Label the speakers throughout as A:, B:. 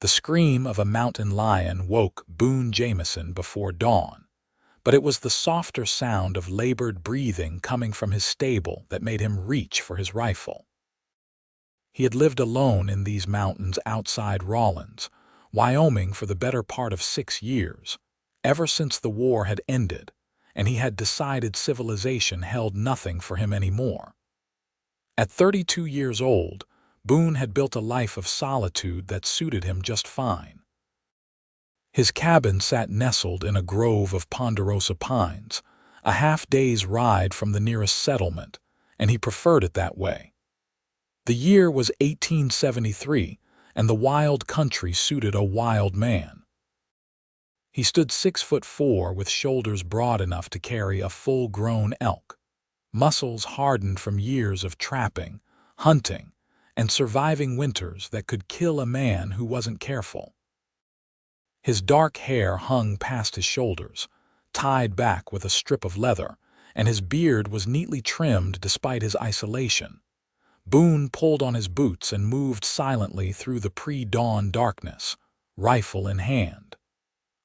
A: The scream of a mountain lion woke Boone Jamison before dawn, but it was the softer sound of labored breathing coming from his stable that made him reach for his rifle. He had lived alone in these mountains outside Rawlins, Wyoming for the better part of 6 years, ever since the war had ended, and he had decided civilization held nothing for him anymore. At 32 years old, Boone had built a life of solitude that suited him just fine. His cabin sat nestled in a grove of ponderosa pines, a half-day's ride from the nearest settlement, and he preferred it that way. The year was 1873, and the wild country suited a wild man. He stood 6'4" with shoulders broad enough to carry a full-grown elk, muscles hardened from years of trapping, hunting, and surviving winters that could kill a man who wasn't careful. His dark hair hung past his shoulders, tied back with a strip of leather, and his beard was neatly trimmed despite his isolation. Boone pulled on his boots and moved silently through the pre-dawn darkness, rifle in hand.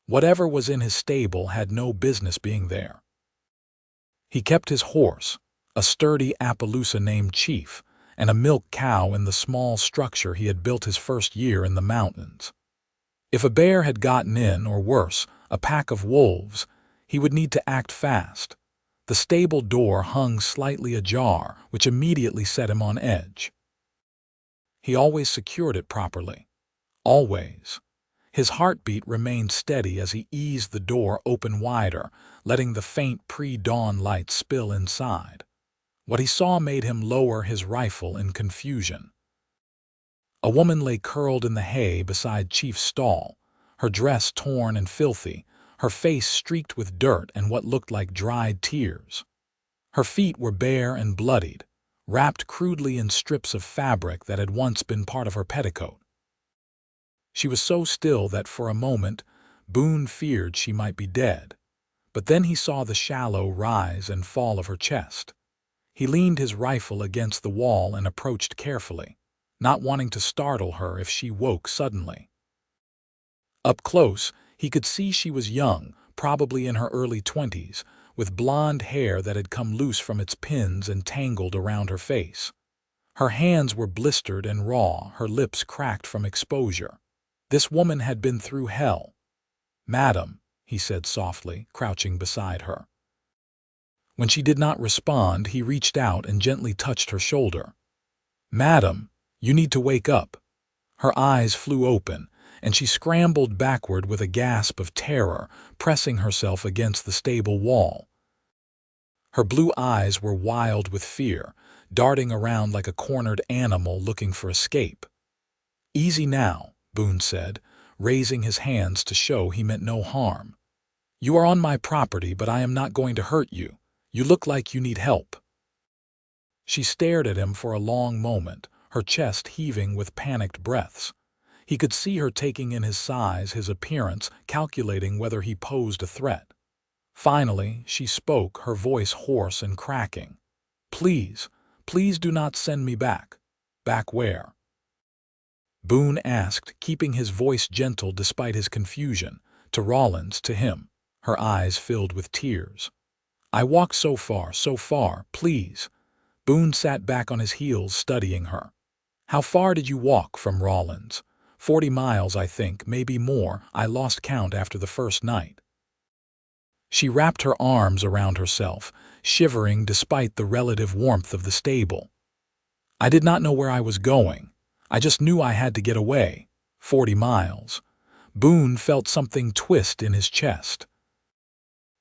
A: Whatever was in his stable had no business being there. He kept his horse, a sturdy Appaloosa named Chief, and a milk cow in the small structure he had built his first year in the mountains. If a bear had gotten in, or worse, a pack of wolves, he would need to act fast. The stable door hung slightly ajar, which immediately set him on edge. He always secured it properly. Always. His heartbeat remained steady as he eased the door open wider, letting the faint pre-dawn light spill inside. What he saw made him lower his rifle in confusion. A woman lay curled in the hay beside Chief's stall, her dress torn and filthy, her face streaked with dirt and what looked like dried tears. Her feet were bare and bloodied, wrapped crudely in strips of fabric that had once been part of her petticoat. She was so still that for a moment Boone feared she might be dead, but then he saw the shallow rise and fall of her chest. He leaned his rifle against the wall and approached carefully, not wanting to startle her if she woke suddenly. Up close, he could see she was young, probably in her early 20s, with blonde hair that had come loose from its pins and tangled around her face. Her hands were blistered and raw, her lips cracked from exposure. This woman had been through hell. "Madam," he said softly, crouching beside her. When she did not respond, he reached out and gently touched her shoulder. "Madam, you need to wake up." Her eyes flew open, and she scrambled backward with a gasp of terror, pressing herself against the stable wall. Her blue eyes were wild with fear, darting around like a cornered animal looking for escape. "Easy now," Boone said, raising his hands to show he meant no harm. "You are on my property, but I am not going to hurt you. You look like you need help." She stared at him for a long moment, her chest heaving with panicked breaths. He could see her taking in his size, his appearance, calculating whether he posed a threat. Finally, she spoke, her voice hoarse and cracking. "Please, please do not send me back." "Back where?" Boone asked, keeping his voice gentle despite his confusion. "To Rawlins, to him." Her eyes filled with tears. "I walked so far, please." Boone sat back on his heels, studying her. "How far did you walk from Rawlins?" 40 miles, I think, maybe more. I lost count after the first night." She wrapped her arms around herself, shivering despite the relative warmth of the stable. "I did not know where I was going. I just knew I had to get away. 40 miles. Boone felt something twist in his chest.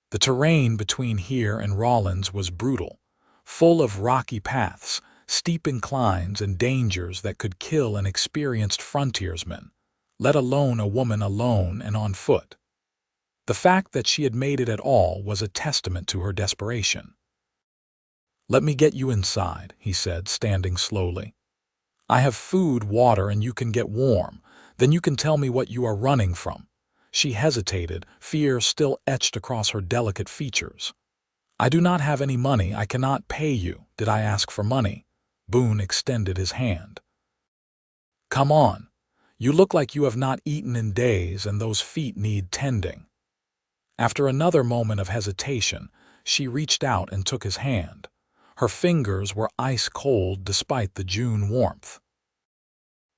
A: The terrain between here and Rawlins was brutal, full of rocky paths, steep inclines, and dangers that could kill an experienced frontiersman, let alone a woman alone and on foot. The fact that she had made it at all was a testament to her desperation. "Let me get you inside," he said, standing slowly. "I have food, water, and you can get warm. Then you can tell me what you are running from." She hesitated, fear still etched across her delicate features. "I do not have any money. I cannot pay you." "Did I ask for money?" Boone extended his hand. "Come on. You look like you have not eaten in days and those feet need tending." After another moment of hesitation, she reached out and took his hand. Her fingers were ice cold despite the June warmth.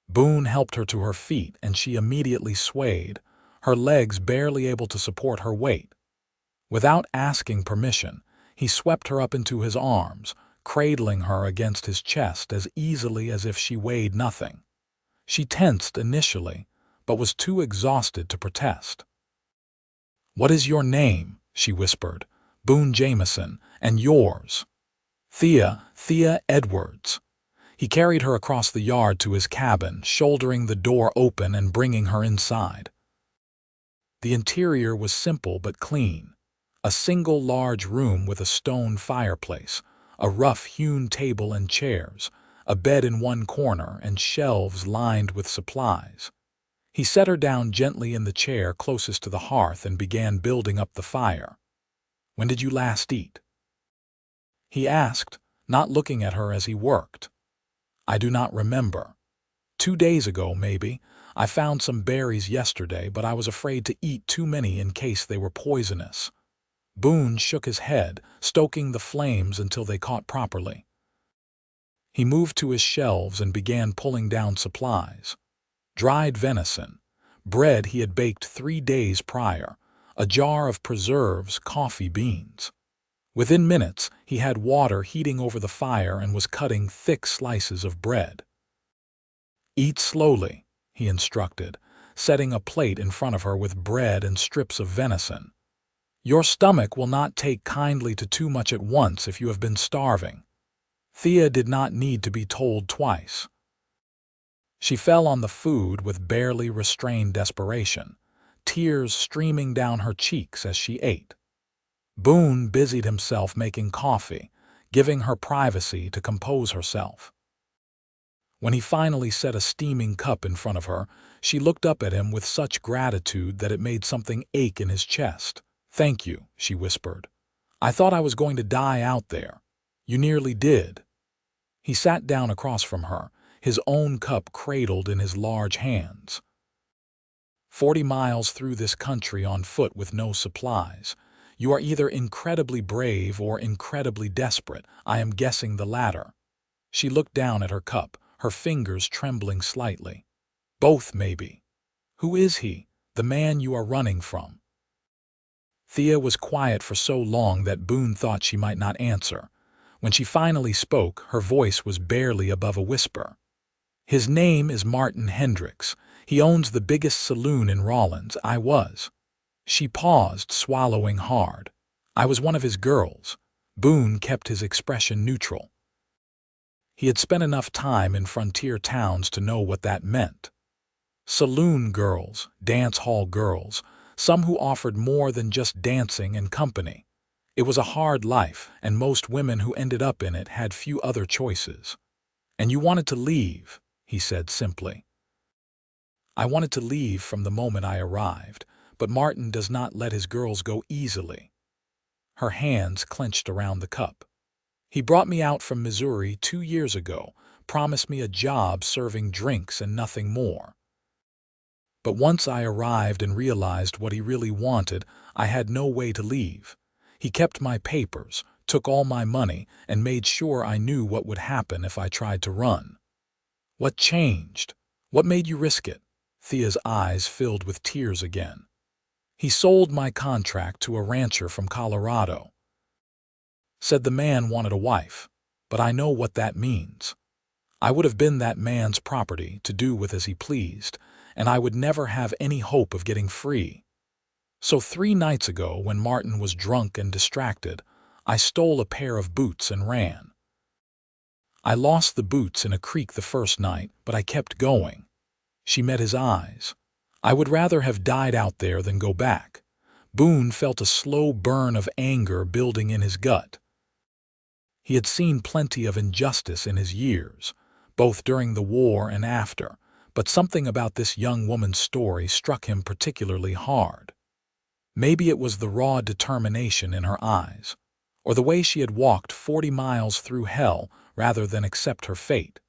A: Boone helped her to her feet and she immediately swayed, her legs barely able to support her weight. Without asking permission, he swept her up into his arms, cradling her against his chest as easily as if she weighed nothing. She tensed initially, but was too exhausted to protest. "What is your name?" she whispered. "Boone Jamison. And yours?" Thea Edwards." He carried her across the yard to his cabin, shouldering the door open and bringing her inside. The interior was simple but clean. A single large room with a stone fireplace, a rough-hewn table and chairs, a bed in one corner, and shelves lined with supplies. He set her down gently in the chair closest to the hearth and began building up the fire. "When did you last eat?" he asked, not looking at her as he worked. "I do not remember. 2 days ago, maybe. I found some berries yesterday, but I was afraid to eat too many in case they were poisonous." Boone shook his head, stoking the flames until they caught properly. He moved to his shelves and began pulling down supplies. Dried venison, bread he had baked 3 days prior, a jar of preserves, coffee beans. Within minutes, he had water heating over the fire and was cutting thick slices of bread. "Eat slowly," he instructed, setting a plate in front of her with bread and strips of venison. "Your stomach will not take kindly to too much at once if you have been starving." Thea did not need to be told twice. She fell on the food with barely restrained desperation, tears streaming down her cheeks as she ate. Boone busied himself making coffee, giving her privacy to compose herself. When he finally set a steaming cup in front of her, she looked up at him with such gratitude that it made something ache in his chest. "Thank you," she whispered. "I thought I was going to die out there." "You nearly did." He sat down across from her, his own cup cradled in his large hands. 40 miles through this country on foot with no supplies. You are either incredibly brave or incredibly desperate. I am guessing the latter." She looked down at her cup, her fingers trembling slightly. "Both, maybe. Who is he, the man you are running from?" Thea was quiet for so long that Boone thought she might not answer. When she finally spoke, her voice was barely above a whisper. "His name is Martin Hendricks. He owns the biggest saloon in Rawlins. I was." She paused, swallowing hard. "I was one of his girls." Boone kept his expression neutral. He had spent enough time in frontier towns to know what that meant. Saloon girls, dance hall girls, some who offered more than just dancing and company. It was a hard life, and most women who ended up in it had few other choices. "And you wanted to leave," he said simply. "I wanted to leave from the moment I arrived, but Martin does not let his girls go easily." Her hands clenched around the cup. "He brought me out from Missouri 2 years ago, promised me a job serving drinks and nothing more. But once I arrived and realized what he really wanted, I had no way to leave. He kept my papers, took all my money, and made sure I knew what would happen if I tried to run." "What changed? What made you risk it?" Thea's eyes filled with tears again. "He sold my contract to a rancher from Colorado. Said the man wanted a wife, but I know what that means. I would have been that man's property to do with as he pleased, and I would never have any hope of getting free. So 3 nights ago, when Martin was drunk and distracted, I stole a pair of boots and ran. I lost the boots in a creek the first night, but I kept going." She met his eyes. "I would rather have died out there than go back." Boone felt a slow burn of anger building in his gut. He had seen plenty of injustice in his years, both during the war and after, but something about this young woman's story struck him particularly hard. Maybe it was the raw determination in her eyes, or the way she had walked 40 miles through hell rather than accept her fate.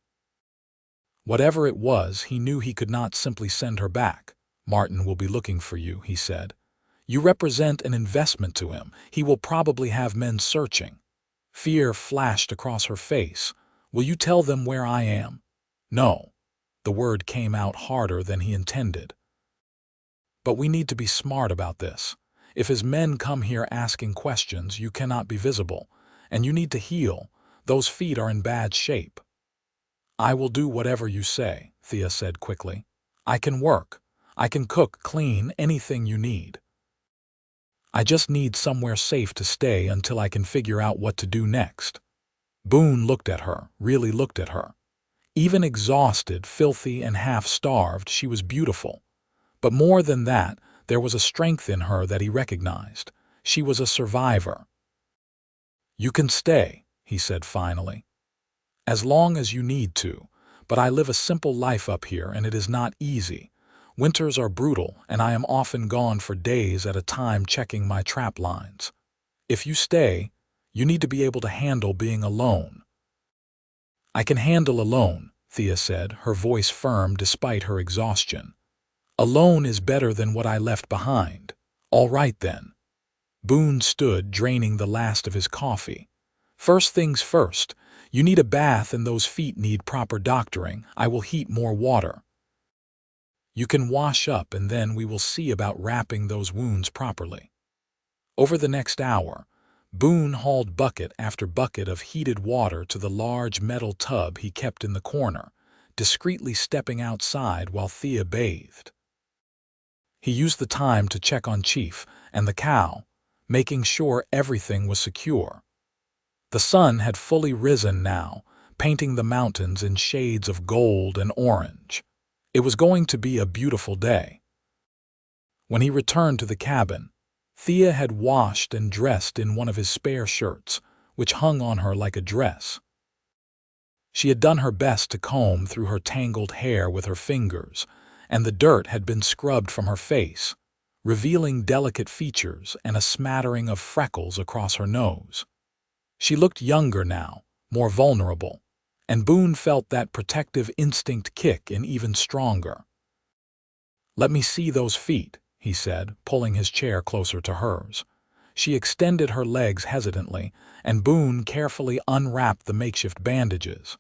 A: Whatever it was, he knew he could not simply send her back. "Martin will be looking for you," he said. "You represent an investment to him. He will probably have men searching." Fear flashed across her face. "Will you tell them where I am?" "No." The word came out harder than he intended. "But we need to be smart about this. If his men come here asking questions, you cannot be visible. And you need to heal. Those feet are in bad shape." "I will do whatever you say," Thea said quickly. "I can work. I can cook, clean, anything you need. I just need somewhere safe to stay until I can figure out what to do next." Boone looked at her, really looked at her. Even exhausted, filthy, and half-starved, she was beautiful. But more than that, there was a strength in her that he recognized. She was a survivor. "You can stay," he said finally. "As long as you need to. But I live a simple life up here, and it is not easy. Winters are brutal, and I am often gone for days at a time checking my trap lines. If you stay, you need to be able to handle being alone." "I can handle alone," Thea said, her voice firm despite her exhaustion. "Alone is better than what I left behind." "All right, then." Boone stood, draining the last of his coffee. "First things first, you need a bath and those feet need proper doctoring. I will heat more water. You can wash up and then we will see about wrapping those wounds properly." Over the next hour, Boone hauled bucket after bucket of heated water to the large metal tub he kept in the corner, discreetly stepping outside while Thea bathed. He used the time to check on Chief and the cow, making sure everything was secure. The sun had fully risen now, painting the mountains in shades of gold and orange. It was going to be a beautiful day. When he returned to the cabin, Thea had washed and dressed in one of his spare shirts, which hung on her like a dress. She had done her best to comb through her tangled hair with her fingers, and the dirt had been scrubbed from her face, revealing delicate features and a smattering of freckles across her nose. She looked younger now, more vulnerable, and Boone felt that protective instinct kick in even stronger. "Let me see those feet," he said, pulling his chair closer to hers. She extended her legs hesitantly, and Boone carefully unwrapped the makeshift bandages.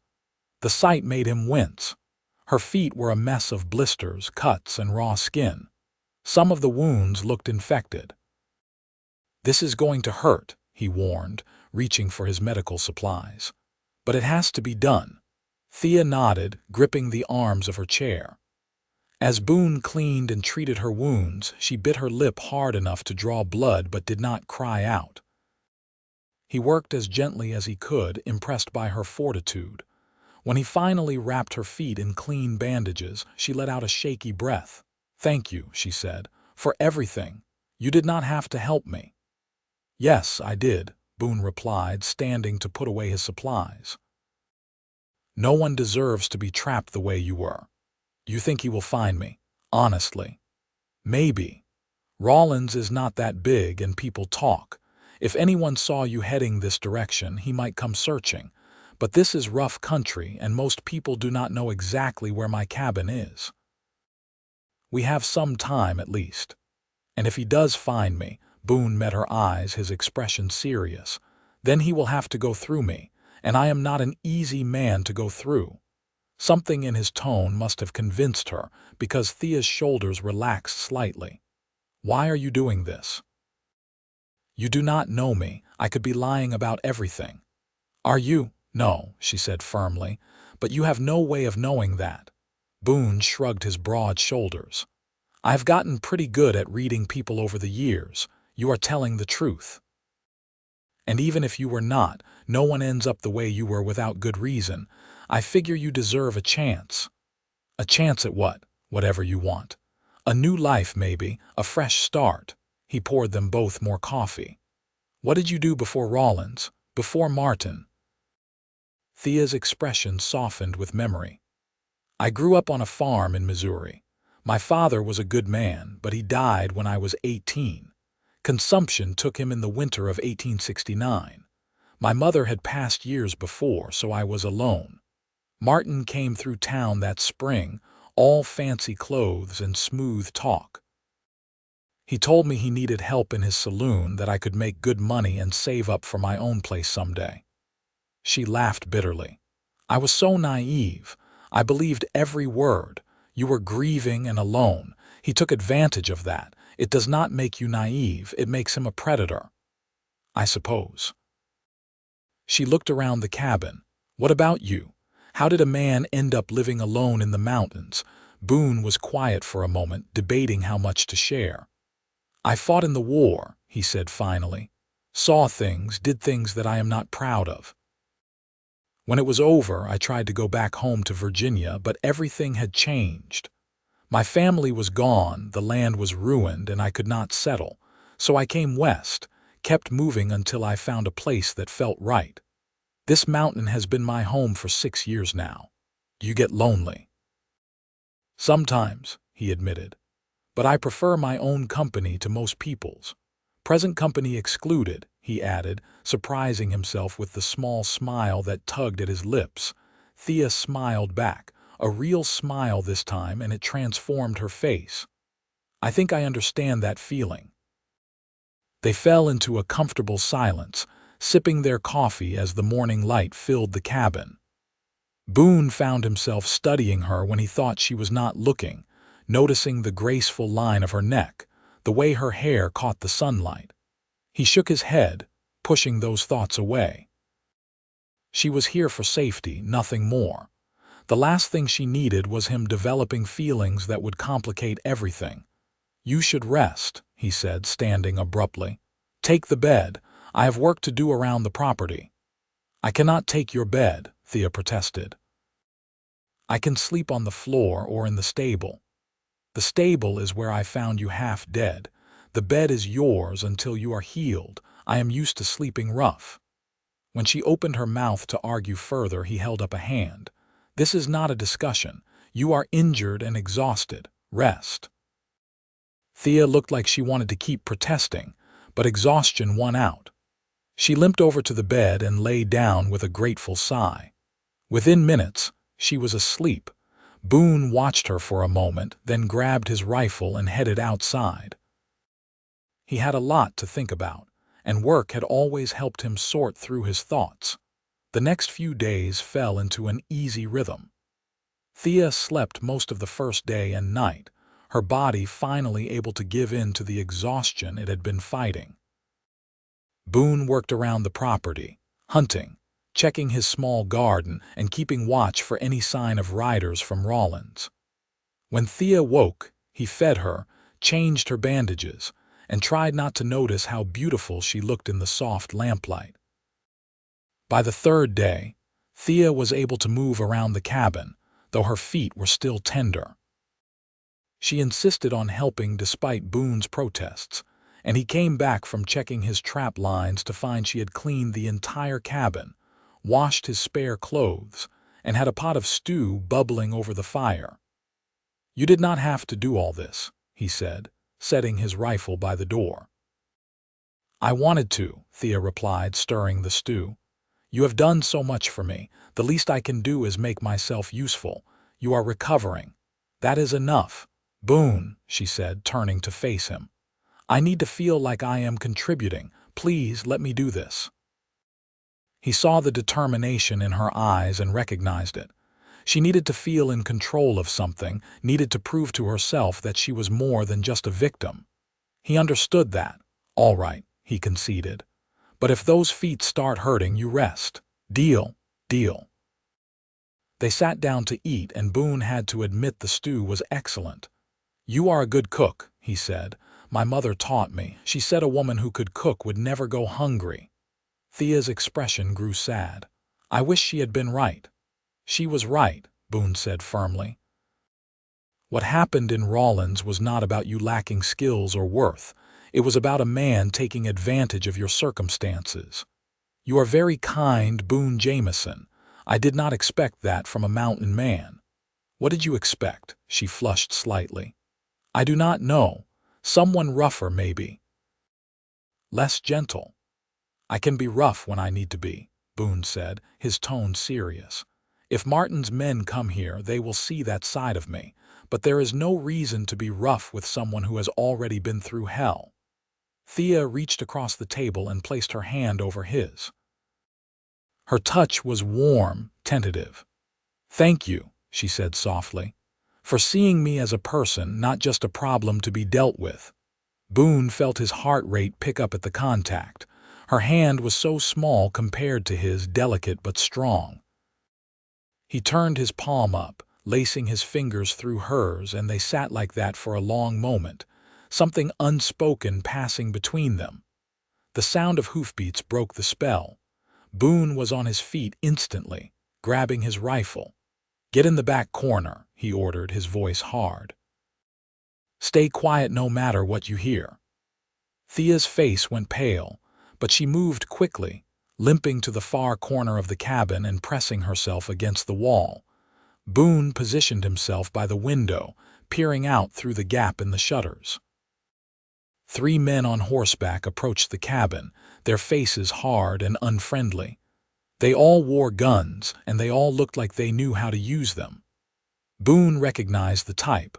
A: The sight made him wince. Her feet were a mess of blisters, cuts, and raw skin. Some of the wounds looked infected. "This is going to hurt," he warned, reaching for his medical supplies. "But it has to be done." Thea nodded, gripping the arms of her chair. As Boone cleaned and treated her wounds, she bit her lip hard enough to draw blood but did not cry out. He worked as gently as he could, impressed by her fortitude. When he finally wrapped her feet in clean bandages, she let out a shaky breath. "Thank you," she said, "for everything. You did not have to help me." "Yes, I did," Boone replied, standing to put away his supplies. "No one deserves to be trapped the way you were. You think he will find me? Honestly. Maybe. Rawlins is not that big and people talk. If anyone saw you heading this direction, he might come searching. But this is rough country and most people do not know exactly where my cabin is. We have some time at least. And if he does find me," Boone met her eyes, his expression serious, "then he will have to go through me, and I am not an easy man to go through." Something in his tone must have convinced her, because Thea's shoulders relaxed slightly. "Why are you doing this?" "You do not know me. I could be lying about everything." "Are you?" "No," she said firmly, "but you have no way of knowing that." Boone shrugged his broad shoulders. "I've gotten pretty good at reading people over the years. You are telling the truth. And even if you were not, no one ends up the way you were without good reason. I figure you deserve a chance." "A chance at what?" "Whatever you want. A new life maybe, a fresh start." He poured them both more coffee. "What did you do before Rawlins? Before Martin?" Thea's expression softened with memory. "I grew up on a farm in Missouri. My father was a good man, but he died when I was 18. Consumption took him in the winter of 1869. My mother had passed years before, so I was alone. Martin came through town that spring, all fancy clothes and smooth talk. He told me he needed help in his saloon, that I could make good money and save up for my own place someday. She laughed bitterly. I was so naive. I believed every word. You were grieving and alone. He took advantage of that. It does not make you naive. It makes him a predator. I suppose. She looked around the cabin. What about you? How did a man end up living alone in the mountains? Boone was quiet for a moment, debating how much to share. I fought in the war, he said finally. Saw things, did things that I am not proud of. When it was over, I tried to go back home to Virginia, but everything had changed. My family was gone, the land was ruined, and I could not settle. So I came west, kept moving until I found a place that felt right. This mountain has been my home for 6 years now. You get lonely. Sometimes, he admitted. But I prefer my own company to most people's. Present company excluded, he added, surprising himself with the small smile that tugged at his lips. Thea smiled back, a real smile this time, and it transformed her face. I think I understand that feeling. They fell into a comfortable silence, sipping their coffee as the morning light filled the cabin. Boone found himself studying her when he thought she was not looking, noticing the graceful line of her neck, the way her hair caught the sunlight. He shook his head, pushing those thoughts away. She was here for safety, nothing more. The last thing she needed was him developing feelings that would complicate everything. You should rest, he said, standing abruptly. Take the bed. I have work to do around the property. I cannot take your bed, Thea protested. I can sleep on the floor or in the stable. The stable is where I found you half dead. The bed is yours until you are healed. I am used to sleeping rough. When she opened her mouth to argue further, he held up a hand. This is not a discussion. You are injured and exhausted. Rest. Thea looked like she wanted to keep protesting, but exhaustion won out. She limped over to the bed and lay down with a grateful sigh. Within minutes, she was asleep. Boone watched her for a moment, then grabbed his rifle and headed outside. He had a lot to think about, and work had always helped him sort through his thoughts. The next few days fell into an easy rhythm. Thea slept most of the first day and night, her body finally able to give in to the exhaustion it had been fighting. Boone worked around the property, hunting, checking his small garden, and keeping watch for any sign of riders from Rawlins. When Thea woke, he fed her, changed her bandages, and tried not to notice how beautiful she looked in the soft lamplight. By the third day, Thea was able to move around the cabin, though her feet were still tender. She insisted on helping despite Boone's protests, and he came back from checking his trap lines to find she had cleaned the entire cabin, washed his spare clothes, and had a pot of stew bubbling over the fire. You did not have to do all this, he said, setting his rifle by the door. I wanted to, Thea replied, stirring the stew. You have done so much for me. The least I can do is make myself useful. You are recovering. That is enough. Boone, she said, turning to face him. I need to feel like I am contributing. Please let me do this. He saw the determination in her eyes and recognized it. She needed to feel in control of something, needed to prove to herself that she was more than just a victim. He understood that. All right, he conceded. But if those feet start hurting, you rest. Deal, deal. They sat down to eat, and Boone had to admit the stew was excellent. You are a good cook, he said. My mother taught me. She said a woman who could cook would never go hungry. Thea's expression grew sad. I wish she had been right. She was right, Boone said firmly. What happened in Rawlins was not about you lacking skills or worth. It was about a man taking advantage of your circumstances. You are very kind, Boone Jamison. I did not expect that from a mountain man. What did you expect? She flushed slightly. I do not know. Someone rougher, maybe. Less gentle. I can be rough when I need to be, Boone said, his tone serious. If Martin's men come here, they will see that side of me, but there is no reason to be rough with someone who has already been through hell." Thea reached across the table and placed her hand over his. Her touch was warm, tentative. "Thank you," she said softly, "for seeing me as a person, not just a problem to be dealt with." Boone felt his heart rate pick up at the contact. Her hand was so small compared to his, delicate but strong. He turned his palm up, lacing his fingers through hers, and they sat like that for a long moment, something unspoken passing between them. The sound of hoofbeats broke the spell. Boone was on his feet instantly, grabbing his rifle. "Get in the back corner," he ordered, his voice hard. "Stay quiet no matter what you hear." Thea's face went pale, but she moved quickly, limping to the far corner of the cabin and pressing herself against the wall. Boone positioned himself by the window, peering out through the gap in the shutters. 3 men on horseback approached the cabin, their faces hard and unfriendly. They all wore guns, and they all looked like they knew how to use them. Boone recognized the type.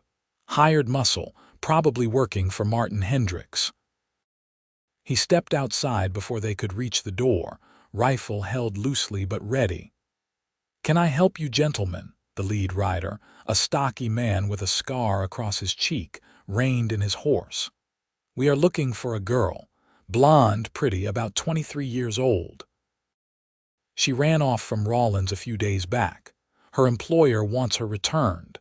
A: Hired muscle, probably working for Martin Hendricks. He stepped outside before they could reach the door, rifle held loosely but ready. "Can I help you, gentlemen?" The lead rider, a stocky man with a scar across his cheek, reined in his horse. "We are looking for a girl, blonde, pretty, about 23 years old. She ran off from Rawlins a few days back. Her employer wants her returned."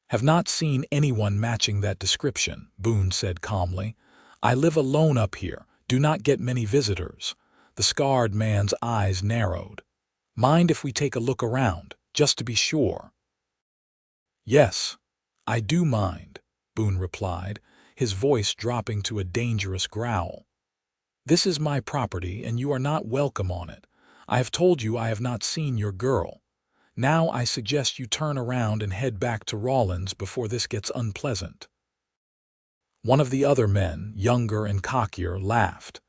A: "Have not seen anyone matching that description," Boone said calmly. "I live alone up here, do not get many visitors." The scarred man's eyes narrowed. "Mind if we take a look around, just to be sure?" "Yes, I do mind," Boone replied, his voice dropping to a dangerous growl. "This is my property, and you are not welcome on it. I have told you I have not seen your girl. Now I suggest you turn around and head back to Rawlins before this gets unpleasant." One of the other men, younger and cockier, laughed.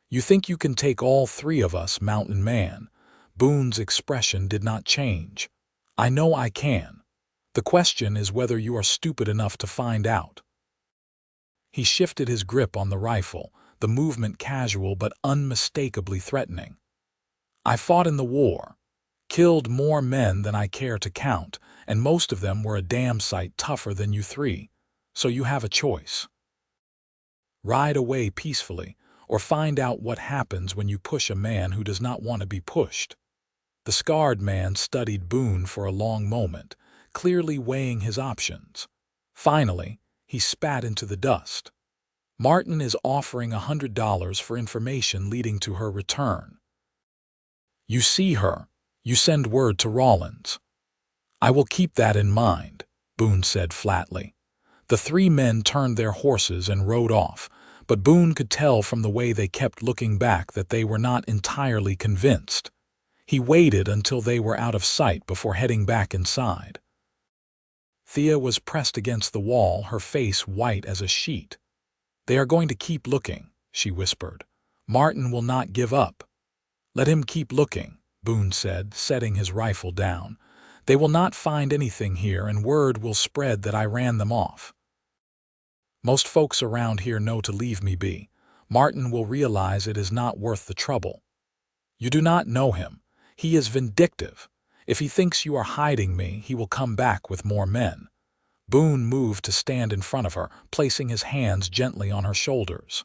A: "You think you can take all 3 of us, mountain man?" Boone's expression did not change. "I know I can. The question is whether you are stupid enough to find out." He shifted his grip on the rifle, the movement casual but unmistakably threatening. "I fought in the war. Killed more men than I care to count, and most of them were a damn sight tougher than you 3. So you have a choice. Ride away peacefully, or find out what happens when you push a man who does not want to be pushed." The scarred man studied Boone for a long moment, clearly weighing his options. Finally, he spat into the dust. "Martin is offering $100 for information leading to her return. You see her, you send word to Rawlins." "I will keep that in mind," Boone said flatly. The 3 men turned their horses and rode off, but Boone could tell from the way they kept looking back that they were not entirely convinced. He waited until they were out of sight before heading back inside. Thea was pressed against the wall, her face white as a sheet. "They are going to keep looking," she whispered. "Martin will not give up." "Let him keep looking," Boone said, setting his rifle down. "They will not find anything here, and word will spread that I ran them off. Most folks around here know to leave me be. Martin will realize it is not worth the trouble. You do not know him. He is vindictive. If he thinks you are hiding me, he will come back with more men." Boone moved to stand in front of her, placing his hands gently on her shoulders.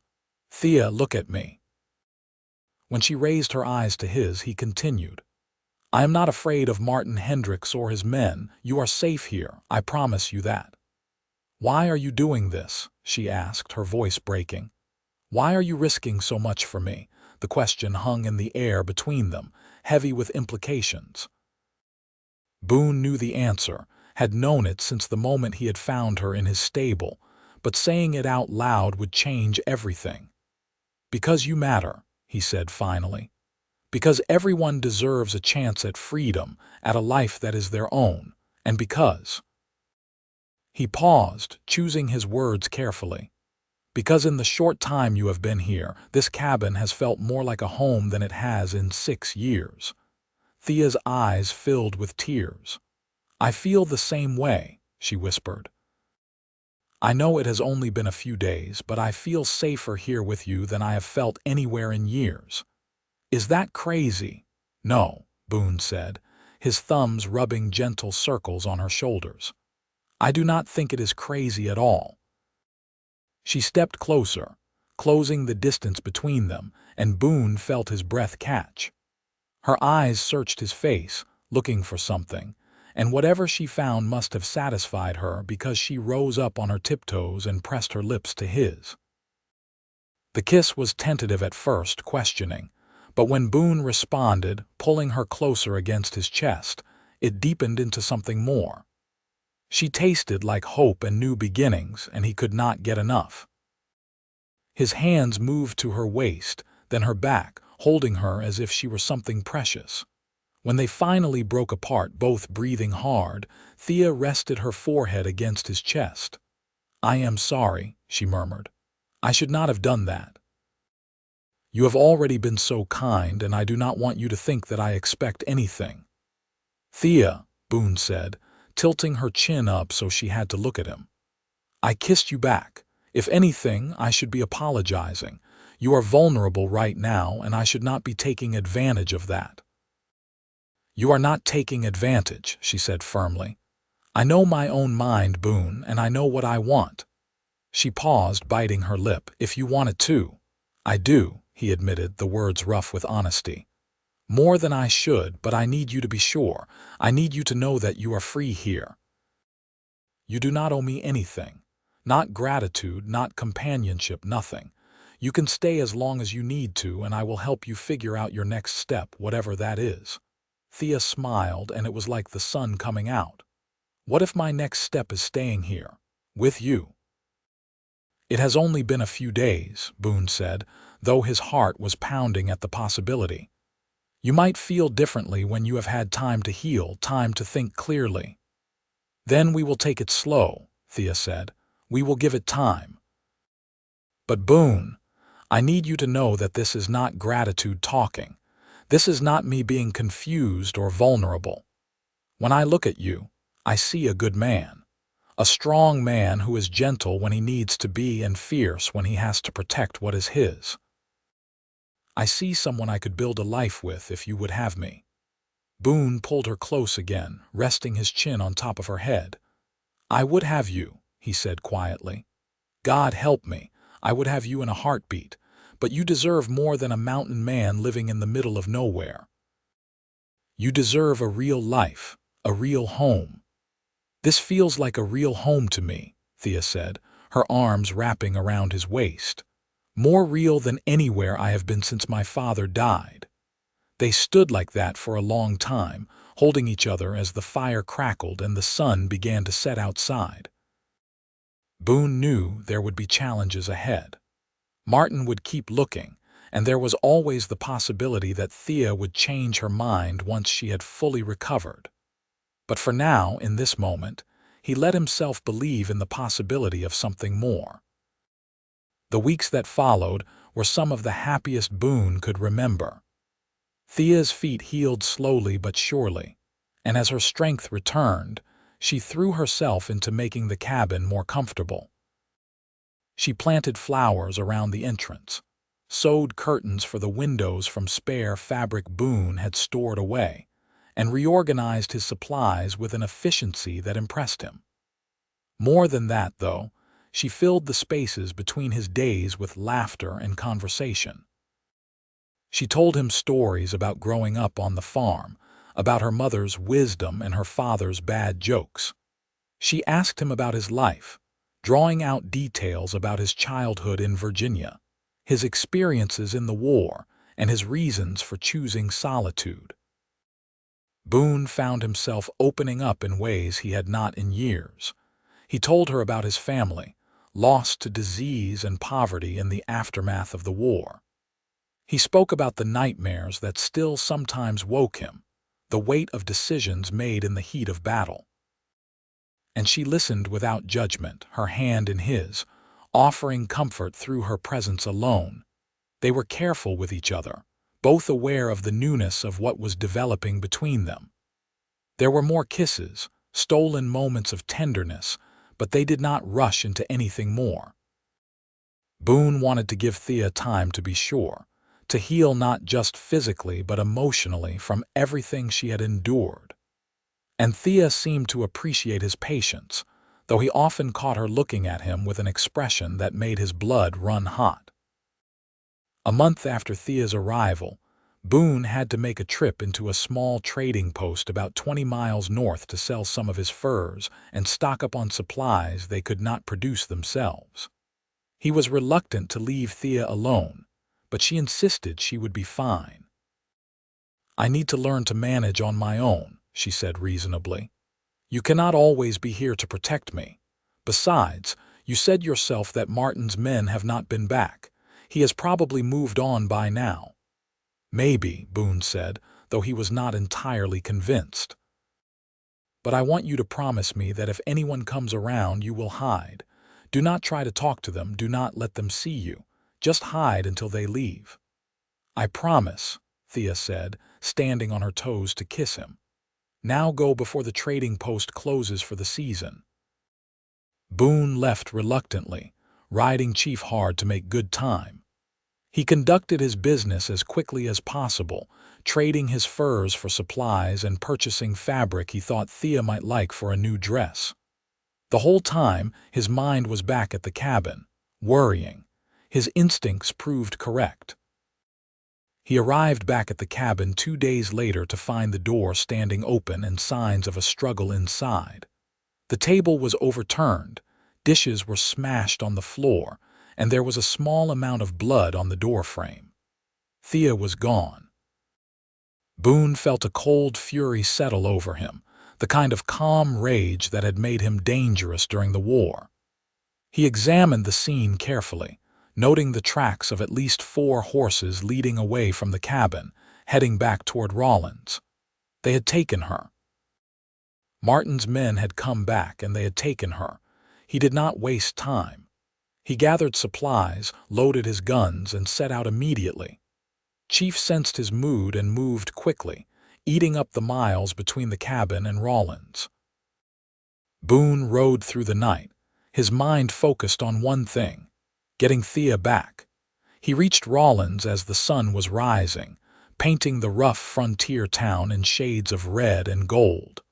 A: "Thea, look at me." When she raised her eyes to his, he continued, "I am not afraid of Martin Hendricks or his men. You are safe here, I promise you that." "Why are you doing this?" she asked, her voice breaking. "Why are you risking so much for me?" The question hung in the air between them, heavy with implications. Boone knew the answer, had known it since the moment he had found her in his stable, but saying it out loud would change everything. "Because you matter," he said finally. "Because everyone deserves a chance at freedom, at a life that is their own, and because—" He paused, choosing his words carefully. "Because in the short time you have been here, this cabin has felt more like a home than it has in 6 years." Thea's eyes filled with tears. "I feel the same way," she whispered. "I know it has only been a few days, but I feel safer here with you than I have felt anywhere in years." "Is that crazy?" "No," Boone said, his thumbs rubbing gentle circles on her shoulders. "I do not think it is crazy at all." She stepped closer, closing the distance between them, and Boone felt his breath catch. Her eyes searched his face, looking for something, and whatever she found must have satisfied her because she rose up on her tiptoes and pressed her lips to his. The kiss was tentative at first, questioning, but when Boone responded, pulling her closer against his chest, it deepened into something more. She tasted like hope and new beginnings, and he could not get enough. His hands moved to her waist, then her back, holding her as if she were something precious. When they finally broke apart, both breathing hard, Thea rested her forehead against his chest. "I am sorry," she murmured. "I should not have done that. You have already been so kind, and I do not want you to think that I expect anything." "Thea," Boone said, tilting her chin up so she had to look at him. "I kissed you back. If anything, I should be apologizing. You are vulnerable right now, and I should not be taking advantage of that." "You are not taking advantage," she said firmly. "I know my own mind, Boone, and I know what I want." She paused, biting her lip. "If you want it too." "I do," he admitted, the words rough with honesty. "More than I should, but I need you to be sure. I need you to know that you are free here. You do not owe me anything. Not gratitude, not companionship, nothing. You can stay as long as you need to, and I will help you figure out your next step, whatever that is." Thea smiled, and it was like the sun coming out. "What if my next step is staying here? With you?" "It has only been a few days," Boone said, though his heart was pounding at the possibility. "You might feel differently when you have had time to heal, time to think clearly." "Then we will take it slow," Thea said. "We will give it time." "But Boone, I need you to know that this is not gratitude talking. This is not me being confused or vulnerable. When I look at you, I see a good man. A strong man who is gentle when he needs to be and fierce when he has to protect what is his. I see someone I could build a life with if you would have me." Boone pulled her close again, resting his chin on top of her head. "I would have you," he said quietly. "God help me, I would have you in a heartbeat, but you deserve more than a mountain man living in the middle of nowhere. You deserve a real life, a real home." "This feels like a real home to me," Thea said, her arms wrapping around his waist. "More real than anywhere I have been since my father died." They stood like that for a long time, holding each other as the fire crackled and the sun began to set outside. Boone knew there would be challenges ahead. Martin would keep looking, and there was always the possibility that Thea would change her mind once she had fully recovered. But for now, in this moment, he let himself believe in the possibility of something more. The weeks that followed were some of the happiest Boone could remember. Thea's feet healed slowly but surely, and as her strength returned, she threw herself into making the cabin more comfortable. She planted flowers around the entrance, sewed curtains for the windows from spare fabric Boone had stored away, and reorganized his supplies with an efficiency that impressed him. More than that, though, she filled the spaces between his days with laughter and conversation. She told him stories about growing up on the farm, about her mother's wisdom and her father's bad jokes. She asked him about his life, drawing out details about his childhood in Virginia, his experiences in the war, and his reasons for choosing solitude. Boone found himself opening up in ways he had not in years. He told her about his family, lost to disease and poverty in the aftermath of the war. He spoke about the nightmares that still sometimes woke him, the weight of decisions made in the heat of battle. And she listened without judgment, her hand in his, offering comfort through her presence alone. They were careful with each other, both aware of the newness of what was developing between them. There were more kisses, stolen moments of tenderness, but they did not rush into anything more. Boone wanted to give Thea time to be sure, to heal not just physically but emotionally from everything she had endured. And Thea seemed to appreciate his patience, though he often caught her looking at him with an expression that made his blood run hot. A month after Thea's arrival, Boone had to make a trip into a small trading post about 20 miles north to sell some of his furs and stock up on supplies they could not produce themselves. He was reluctant to leave Thea alone, but she insisted she would be fine. "I need to learn to manage on my own," she said reasonably. "You cannot always be here to protect me. Besides, you said yourself that Martin's men have not been back. He has probably moved on by now." "Maybe," Boone said, though he was not entirely convinced. "But I want you to promise me that if anyone comes around, you will hide. Do not try to talk to them, do not let them see you. Just hide until they leave." "I promise," Thea said, standing on her toes to kiss him. "Now go before the trading post closes for the season." Boone left reluctantly, riding Chief hard to make good time. He conducted his business as quickly as possible, trading his furs for supplies and purchasing fabric he thought Thea might like for a new dress. The whole time, his mind was back at the cabin, worrying. His instincts proved correct. He arrived back at the cabin 2 days later to find the door standing open and signs of a struggle inside. The table was overturned, dishes were smashed on the floor, and there was a small amount of blood on the doorframe. Thea was gone. Boone felt a cold fury settle over him, the kind of calm rage that had made him dangerous during the war. He examined the scene carefully, noting the tracks of at least 4 horses leading away from the cabin, heading back toward Rawlins. They had taken her. Martin's men had come back and they had taken her. He did not waste time. He gathered supplies, loaded his guns, and set out immediately. Chief sensed his mood and moved quickly, eating up the miles between the cabin and Rawlins. Boone rode through the night, his mind focused on one thing: getting Thea back. He reached Rawlins as the sun was rising, painting the rough frontier town in shades of red and gold.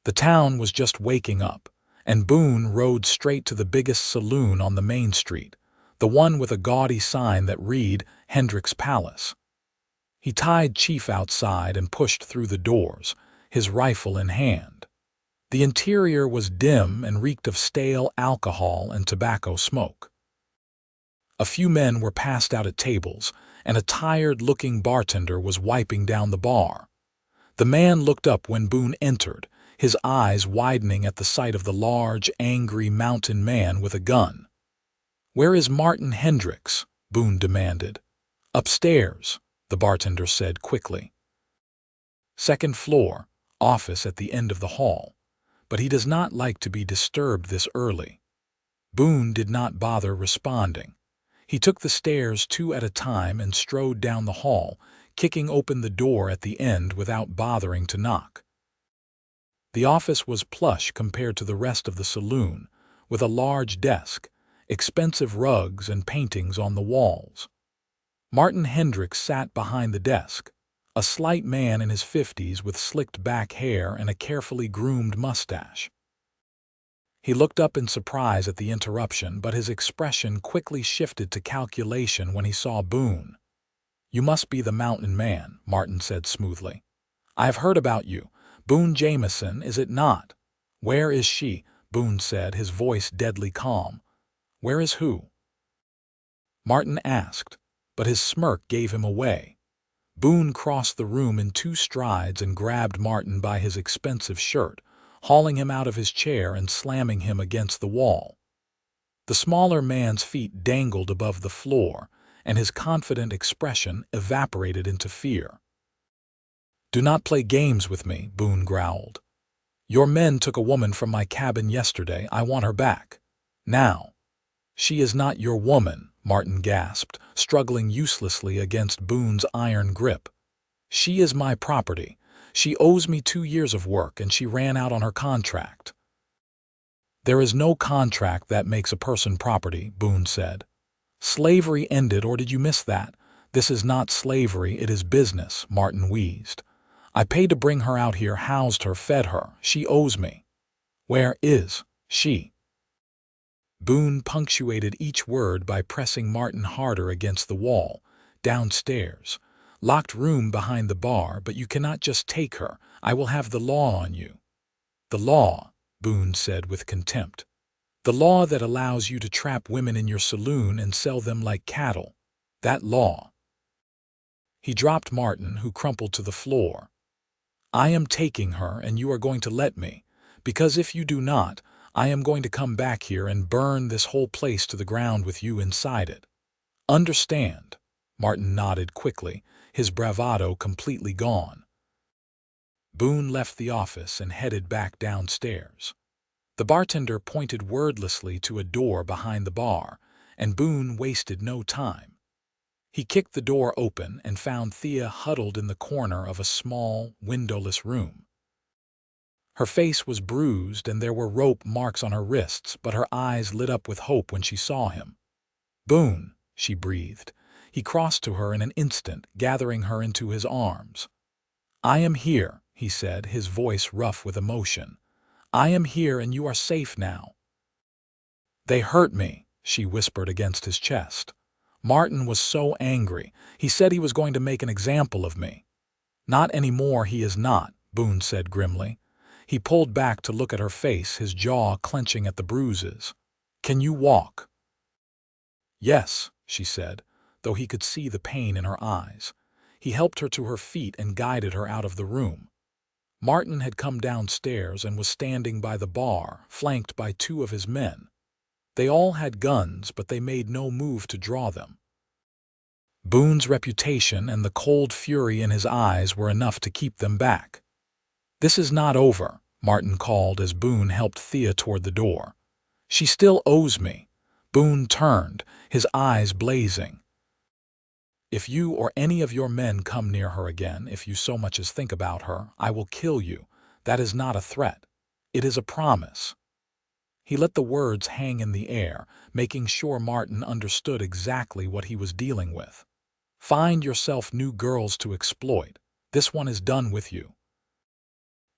A: The town was just waking up, and Boone rode straight to the biggest saloon on the main street, the one with a gaudy sign that read Hendrick's Palace. He tied Chief outside and pushed through the doors, his rifle in hand. The interior was dim and reeked of stale alcohol and tobacco smoke. A few men were passed out at tables, and a tired-looking bartender was wiping down the bar. The man looked up when Boone entered, his eyes widening at the sight of the large, angry mountain man with a gun. "Where is Martin Hendricks?" Boone demanded. "Upstairs," the bartender said quickly. "Second floor, office at the end of the hall. But he does not like to be disturbed this early." Boone did not bother responding. He took the stairs 2 at a time and strode down the hall, kicking open the door at the end without bothering to knock. The office was plush compared to the rest of the saloon, with a large desk, expensive rugs and paintings on the walls. Martin Hendricks sat behind the desk, a slight man in his 50s with slicked back hair and a carefully groomed mustache. He looked up in surprise at the interruption, but his expression quickly shifted to calculation when he saw Boone. "You must be the mountain man," Martin said smoothly. "I have heard about you. Boone Jamison, is it not?" "Where is she?" Boone said, his voice deadly calm. "Where is who?" Martin asked, but his smirk gave him away. Boone crossed the room in 2 strides and grabbed Martin by his expensive shirt, hauling him out of his chair and slamming him against the wall. The smaller man's feet dangled above the floor, and his confident expression evaporated into fear. "Do not play games with me," Boone growled. "Your men took a woman from my cabin yesterday. I want her back. Now." She is not your woman, Martin gasped, struggling uselessly against Boone's iron grip. She is my property. She owes me 2 years of work and she ran out on her contract. There is no contract that makes a person property, Boone said. Slavery ended, or did you miss that? This is not slavery, it is business, Martin wheezed. I paid to bring her out here, housed her, fed her. She owes me. Where is she? Boone punctuated each word by pressing Martin harder against the wall. Downstairs. Locked room behind the bar, but you cannot just take her. I will have the law on you. The law, Boone said with contempt. The law that allows you to trap women in your saloon and sell them like cattle. That law. He dropped Martin, who crumpled to the floor. I am taking her, and you are going to let me, because if you do not, I am going to come back here and burn this whole place to the ground with you inside it. Understand? Martin nodded quickly, his bravado completely gone. Boone left the office and headed back downstairs. The bartender pointed wordlessly to a door behind the bar, and Boone wasted no time. He kicked the door open and found Thea huddled in the corner of a small, windowless room. Her face was bruised and there were rope marks on her wrists, but her eyes lit up with hope when she saw him. Boone, she breathed. He crossed to her in an instant, gathering her into his arms. I am here, he said, his voice rough with emotion. I am here and you are safe now. They hurt me, she whispered against his chest. Martin was so angry. He said he was going to make an example of me. Not anymore, he is not, Boone said grimly. He pulled back to look at her face, his jaw clenching at the bruises. Can you walk? Yes, she said, though he could see the pain in her eyes. He helped her to her feet and guided her out of the room. Martin had come downstairs and was standing by the bar, flanked by 2 of his men. They all had guns, but they made no move to draw them. Boone's reputation and the cold fury in his eyes were enough to keep them back. This is not over, Martin called as Boone helped Thea toward the door. She still owes me. Boone turned, his eyes blazing. If you or any of your men come near her again, if you so much as think about her, I will kill you. That is not a threat. It is a promise. He let the words hang in the air, making sure Martin understood exactly what he was dealing with. Find yourself new girls to exploit. This one is done with you.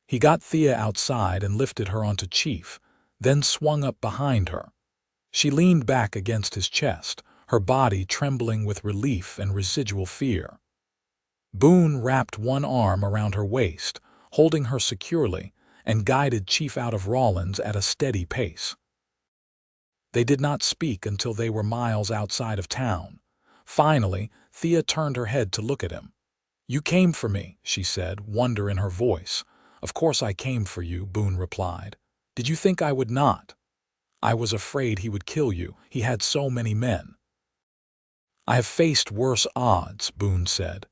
A: He got Thea outside and lifted her onto Chief, then swung up behind her. She leaned back against his chest, her body trembling with relief and residual fear. Boone wrapped one arm around her waist, holding her securely, and guided Chief out of Rawlins at a steady pace. They did not speak until they were miles outside of town. Finally, Thea turned her head to look at him. You came for me, she said, wonder in her voice. Of course I came for you, Boone replied. Did you think I would not? I was afraid he would kill you. He had so many men. I have faced worse odds, Boone said.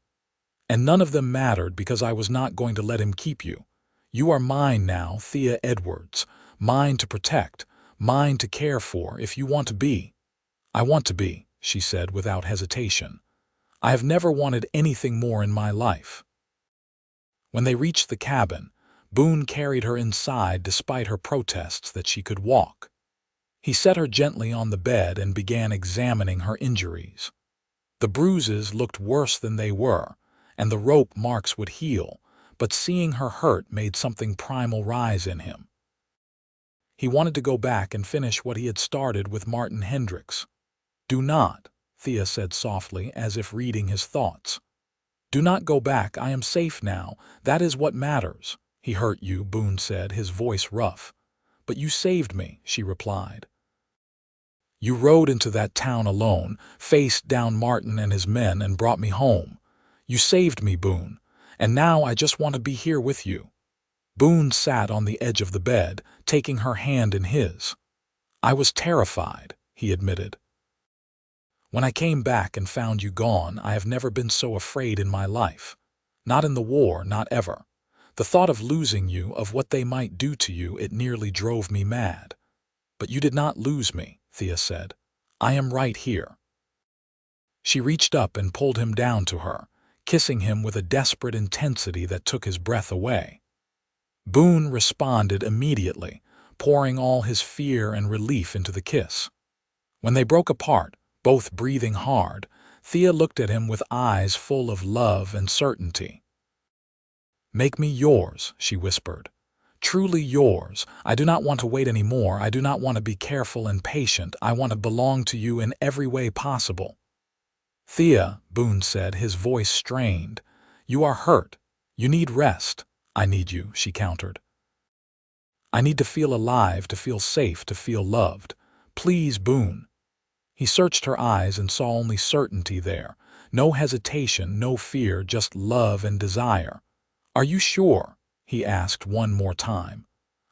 A: And none of them mattered because I was not going to let him keep you. You are mine now, Thea Edwards, mine to protect, mine to care for if you want to be. I want to be, she said without hesitation. I have never wanted anything more in my life. When they reached the cabin, Boone carried her inside despite her protests that she could walk. He set her gently on the bed and began examining her injuries. The bruises looked worse than they were, and the rope marks would heal, but seeing her hurt made something primal rise in him. He wanted to go back and finish what he had started with Martin Hendricks. Do not, Thea said softly, as if reading his thoughts. Do not go back, I am safe now, that is what matters. He hurt you, Boone said, his voice rough. But you saved me, she replied. You rode into that town alone, faced down Martin and his men, and brought me home. You saved me, Boone, and now I just want to be here with you. Boone sat on the edge of the bed, taking her hand in his. I was terrified, he admitted. When I came back and found you gone, I have never been so afraid in my life. Not in the war, not ever. The thought of losing you, of what they might do to you, it nearly drove me mad. But you did not lose me, Thea said. I am right here." She reached up and pulled him down to her, kissing him with a desperate intensity that took his breath away. Boone responded immediately, pouring all his fear and relief into the kiss. When they broke apart, both breathing hard, Thea looked at him with eyes full of love and certainty. "Make me yours," she whispered. "Truly yours. I do not want to wait any more. I do not want to be careful and patient. I want to belong to you in every way possible." "Thea," Boone said, his voice strained, "you are hurt. You need rest." "I need you," she countered. "I need to feel alive, to feel safe, to feel loved. Please, Boone." He searched her eyes and saw only certainty there. No hesitation, no fear, just love and desire. "Are you sure?" he asked one more time.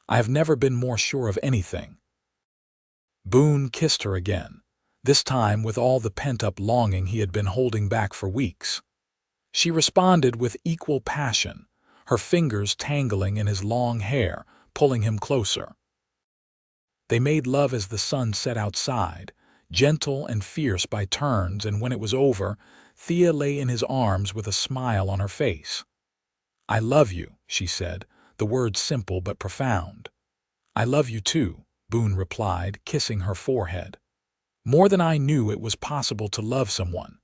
A: "I have never been more sure of anything." Boone kissed her again, this time with all the pent-up longing he had been holding back for weeks. She responded with equal passion, her fingers tangling in his long hair, pulling him closer. They made love as the sun set outside, gentle and fierce by turns, and when it was over, Thea lay in his arms with a smile on her face. "I love you," she said, the words simple but profound. "I love you too," Boone replied, kissing her forehead. "More than I knew it was possible to love someone."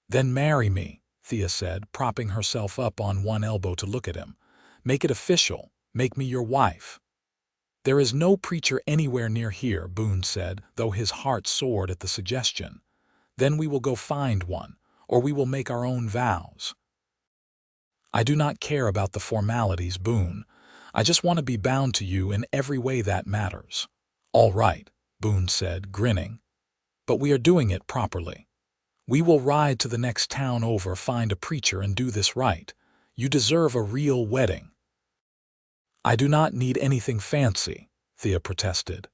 A: "Then marry me," Thea said, propping herself up on one elbow to look at him. "Make it official. Make me your wife." "There is no preacher anywhere near here," Boone said, though his heart soared at the suggestion. "Then we will go find one, or we will make our own vows." "I do not care about the formalities, Boone. I just want to be bound to you in every way that matters." "All right," Boone said, grinning. "But we are doing it properly. We will ride to the next town over, find a preacher, and do this right. You deserve a real wedding." "I do not need anything fancy," Thea protested.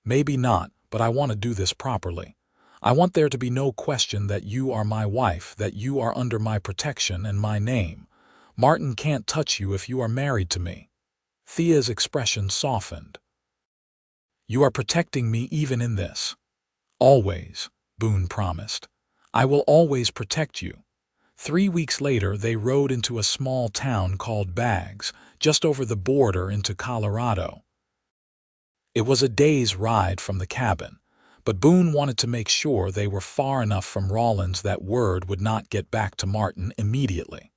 A: "Maybe not, but I want to do this properly. I want there to be no question that you are my wife, that you are under my protection and my name. Martin can't touch you if you are married to me." Thea's expression softened. "You are protecting me even in this." "Always," Boone promised. "I will always protect you." 3 weeks later, they rode into a small town called Baggs, just over the border into Colorado. It was a day's ride from the cabin, but Boone wanted to make sure they were far enough from Rawlins that word would not get back to Martin immediately.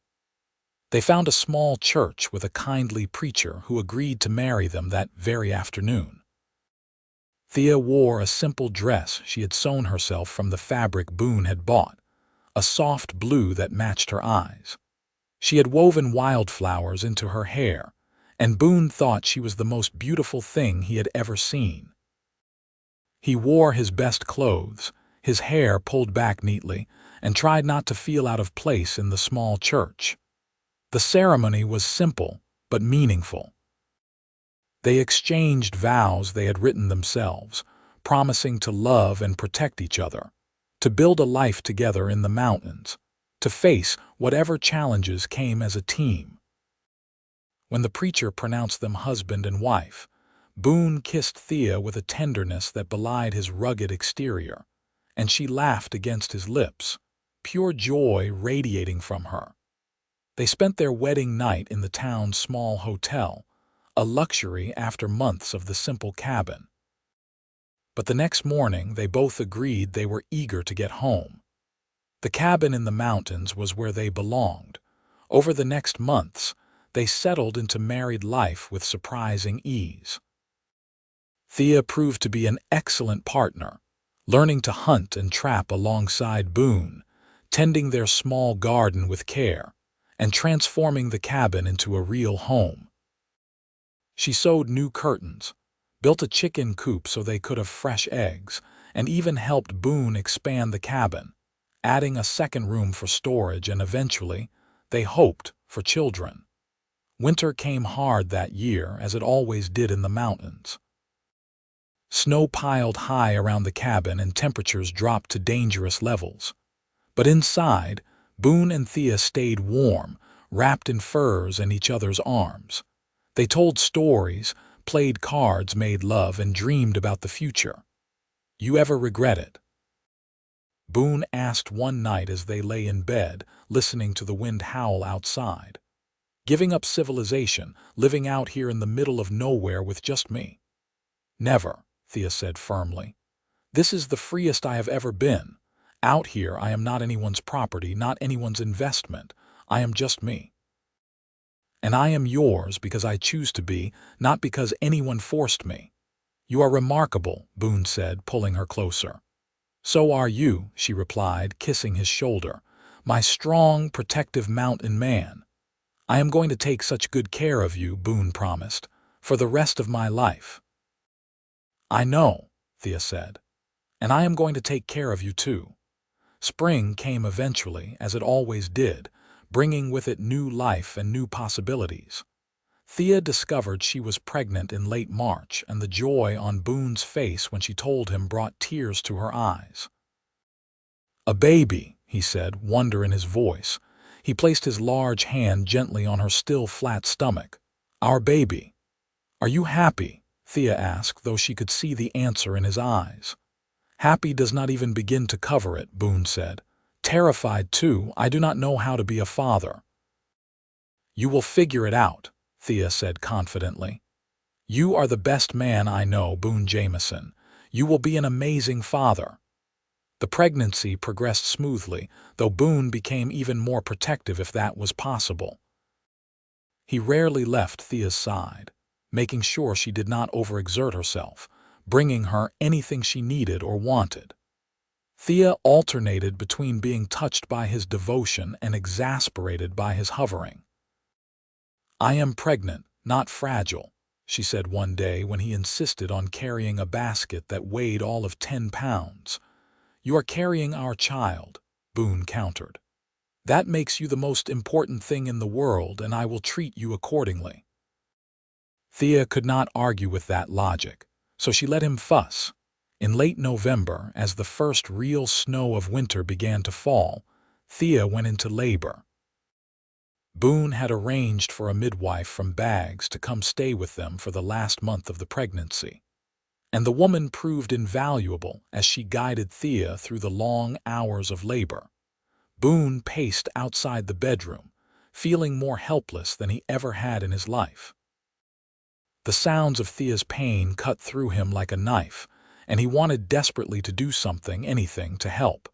A: They found a small church with a kindly preacher who agreed to marry them that very afternoon. Thea wore a simple dress she had sewn herself from the fabric Boone had bought, a soft blue that matched her eyes. She had woven wildflowers into her hair, and Boone thought she was the most beautiful thing he had ever seen. He wore his best clothes, his hair pulled back neatly, and tried not to feel out of place in the small church. The ceremony was simple but meaningful. They exchanged vows they had written themselves, promising to love and protect each other, to build a life together in the mountains, to face whatever challenges came as a team. When the preacher pronounced them husband and wife, Boone kissed Thea with a tenderness that belied his rugged exterior, and she laughed against his lips, pure joy radiating from her. They spent their wedding night in the town's small hotel, a luxury after months of the simple cabin. But the next morning they both agreed they were eager to get home. The cabin in the mountains was where they belonged. Over the next months, they settled into married life with surprising ease. Thea proved to be an excellent partner, learning to hunt and trap alongside Boone, tending their small garden with care, and transforming the cabin into a real home. She sewed new curtains, built a chicken coop so they could have fresh eggs, and even helped Boone expand the cabin, adding a second room for storage and eventually, they hoped, for children. Winter came hard that year, as it always did in the mountains. Snow piled high around the cabin and temperatures dropped to dangerous levels. But inside, Boone and Thea stayed warm, wrapped in furs and each other's arms. They told stories, played cards, made love, and dreamed about the future. You ever regret it? Boone asked one night as they lay in bed, listening to the wind howl outside. Giving up civilization, living out here in the middle of nowhere with just me. Never, Thea said firmly. This is the freest I have ever been. Out here I am not anyone's property, not anyone's investment. I am just me. And I am yours because I choose to be, not because anyone forced me. You are remarkable, Boone said, pulling her closer. So are you, she replied, kissing his shoulder. My strong, protective mountain man. I am going to take such good care of you, Boone promised, for the rest of my life. I know, Thea said, and I am going to take care of you too. Spring came eventually, as it always did, bringing with it new life and new possibilities. Thea discovered she was pregnant in late March, and the joy on Boone's face when she told him brought tears to her eyes. A baby, he said, wonder in his voice. He placed his large hand gently on her still flat stomach. Our baby. Are you happy? Thea asked, though she could see the answer in his eyes. Happy does not even begin to cover it, Boone said. Terrified too, I do not know how to be a father. You will figure it out, Thea said confidently. You are the best man I know, Boone Jamison. You will be an amazing father. The pregnancy progressed smoothly, though Boone became even more protective if that was possible. He rarely left Thea's side, making sure she did not overexert herself, bringing her anything she needed or wanted. Thea alternated between being touched by his devotion and exasperated by his hovering. I am pregnant, not fragile, she said one day when he insisted on carrying a basket that weighed all of 10 pounds. You are carrying our child, Boone countered. That makes you the most important thing in the world, and I will treat you accordingly. Thea could not argue with that logic, so she let him fuss. In late November, as the first real snow of winter began to fall, Thea went into labor. Boone had arranged for a midwife from Baggs to come stay with them for the last month of the pregnancy. And the woman proved invaluable as she guided Thea through the long hours of labor. Boone paced outside the bedroom, feeling more helpless than he ever had in his life. The sounds of Thea's pain cut through him like a knife, and he wanted desperately to do something, anything, to help.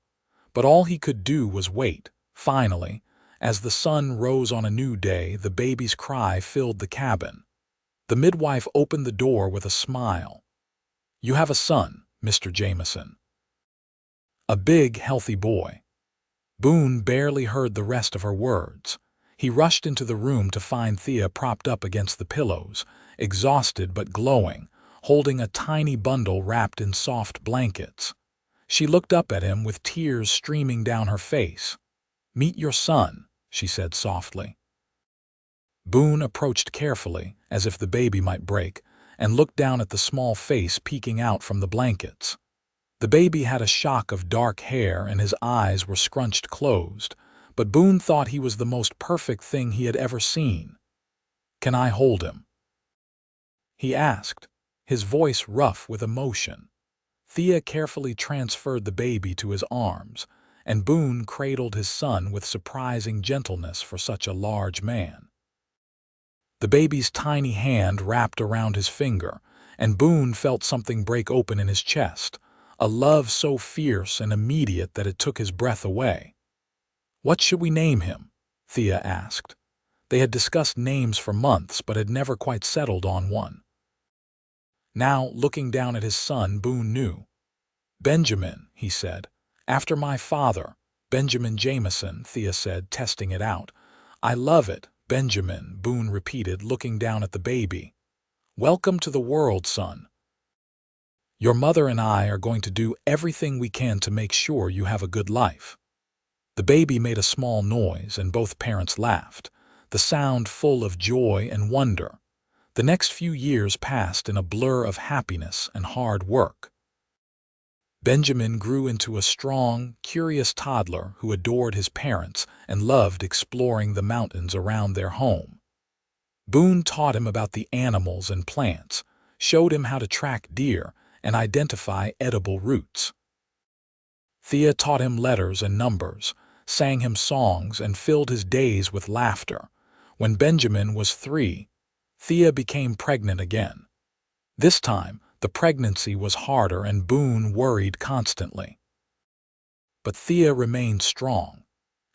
A: But all he could do was wait. Finally, as the sun rose on a new day, the baby's cry filled the cabin. The midwife opened the door with a smile. You have a son, Mr. Jamison. A big, healthy boy. Boone barely heard the rest of her words. He rushed into the room to find Thea propped up against the pillows, exhausted but glowing, holding a tiny bundle wrapped in soft blankets. She looked up at him with tears streaming down her face. Meet your son, she said softly. Boone approached carefully, as if the baby might break, and looked down at the small face peeking out from the blankets. The baby had a shock of dark hair and his eyes were scrunched closed, but Boone thought he was the most perfect thing he had ever seen. Can I hold him? He asked, his voice rough with emotion. Thea carefully transferred the baby to his arms, and Boone cradled his son with surprising gentleness for such a large man. The baby's tiny hand wrapped around his finger, and Boone felt something break open in his chest, a love so fierce and immediate that it took his breath away. What should we name him? Thea asked. They had discussed names for months but had never quite settled on one. Now, looking down at his son, Boone knew. Benjamin, he said. After my father, Benjamin Jamison, Thea said, testing it out. I love it, Benjamin, Boone repeated, looking down at the baby. Welcome to the world, son. Your mother and I are going to do everything we can to make sure you have a good life. The baby made a small noise, and both parents laughed, the sound full of joy and wonder. The next few years passed in a blur of happiness and hard work. Benjamin grew into a strong, curious toddler who adored his parents and loved exploring the mountains around their home. Boone taught him about the animals and plants, showed him how to track deer, and identify edible roots. Thea taught him letters and numbers, sang him songs, and filled his days with laughter. When Benjamin was 3, Thea became pregnant again. This time, the pregnancy was harder and Boone worried constantly. But Thea remained strong,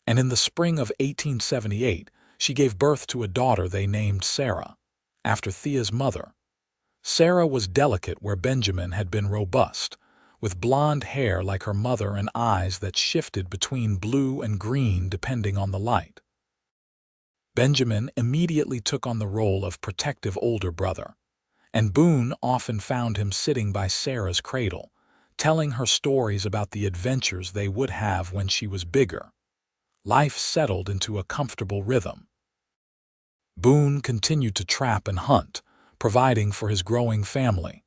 A: and in the spring of 1878, she gave birth to a daughter they named Sarah, after Thea's mother. Sarah was delicate where Benjamin had been robust, with blonde hair like her mother and eyes that shifted between blue and green depending on the light. Benjamin immediately took on the role of protective older brother, and Boone often found him sitting by Sarah's cradle, telling her stories about the adventures they would have when she was bigger. Life settled into a comfortable rhythm. Boone continued to trap and hunt, providing for his growing family.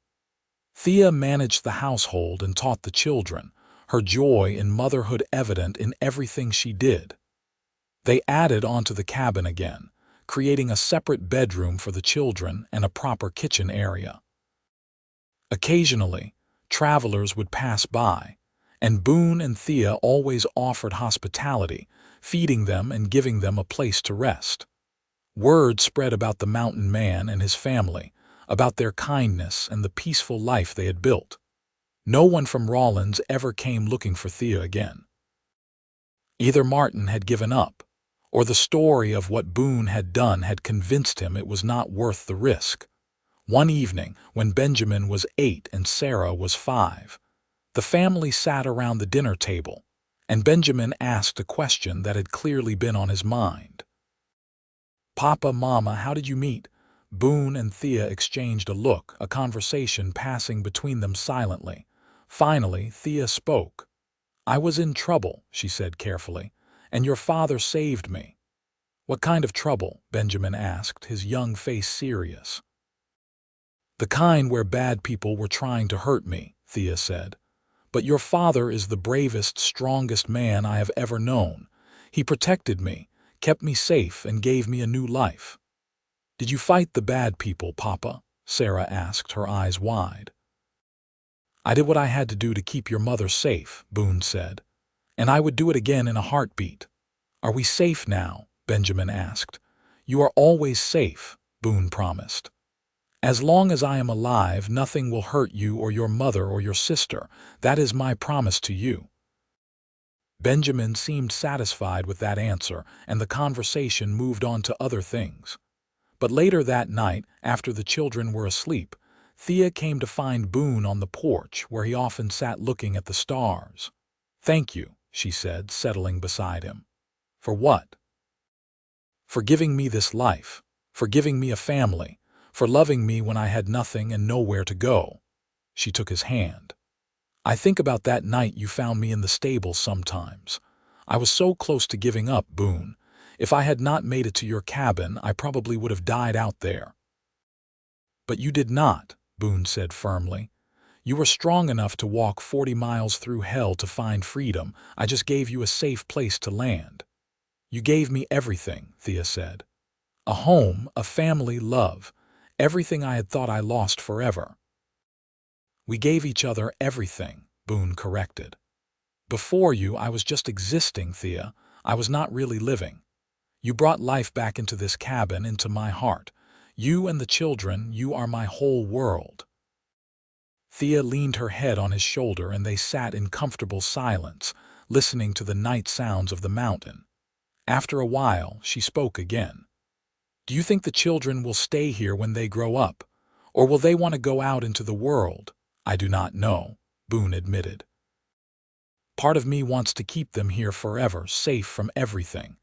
A: Thea managed the household and taught the children, her joy in motherhood evident in everything she did. They added onto the cabin again, creating a separate bedroom for the children and a proper kitchen area. Occasionally, travelers would pass by, and Boone and Thea always offered hospitality, feeding them and giving them a place to rest. Word spread about the mountain man and his family, about their kindness and the peaceful life they had built. No one from Rawlins ever came looking for Thea again. Either Martin had given up, or the story of what Boone had done had convinced him it was not worth the risk. One evening, when Benjamin was 8 and Sarah was 5, the family sat around the dinner table, and Benjamin asked a question that had clearly been on his mind. "Papa, Mama, how did you meet?" Boone and Thea exchanged a look, a conversation passing between them silently. Finally, Thea spoke. "I was in trouble," she said carefully, "and your father saved me." "What kind of trouble?" Benjamin asked, his young face serious. "The kind where bad people were trying to hurt me," Thea said. "But your father is the bravest, strongest man I have ever known. He protected me, kept me safe, and gave me a new life." "Did you fight the bad people, Papa?" Sarah asked, her eyes wide. "I did what I had to do to keep your mother safe," Boone said, "and I would do it again in a heartbeat." "Are we safe now?" Benjamin asked. "You are always safe," Boone promised. "As long as I am alive, nothing will hurt you or your mother or your sister. That is my promise to you." Benjamin seemed satisfied with that answer, and the conversation moved on to other things. But later that night, after the children were asleep, Thea came to find Boone on the porch where he often sat looking at the stars. "Thank you," she said, settling beside him. "For what?" "For giving me this life, for giving me a family, for loving me when I had nothing and nowhere to go." She took his hand. "I think about that night you found me in the stable sometimes. I was so close to giving up, Boone. If I had not made it to your cabin, I probably would have died out there." "But you did not," Boone said firmly. "You were strong enough to walk 40 miles through hell to find freedom. I just gave you a safe place to land." "You gave me everything," Thea said. "A home, a family, love. Everything I had thought I lost forever." "We gave each other everything," Boone corrected. "Before you, I was just existing, Thea. I was not really living. You brought life back into this cabin, into my heart. You and the children, you are my whole world." Thea leaned her head on his shoulder and they sat in comfortable silence, listening to the night sounds of the mountain. After a while, she spoke again. "Do you think the children will stay here when they grow up? Or will they want to go out into the world?" "I do not know," Boone admitted. "Part of me wants to keep them here forever, safe from everything.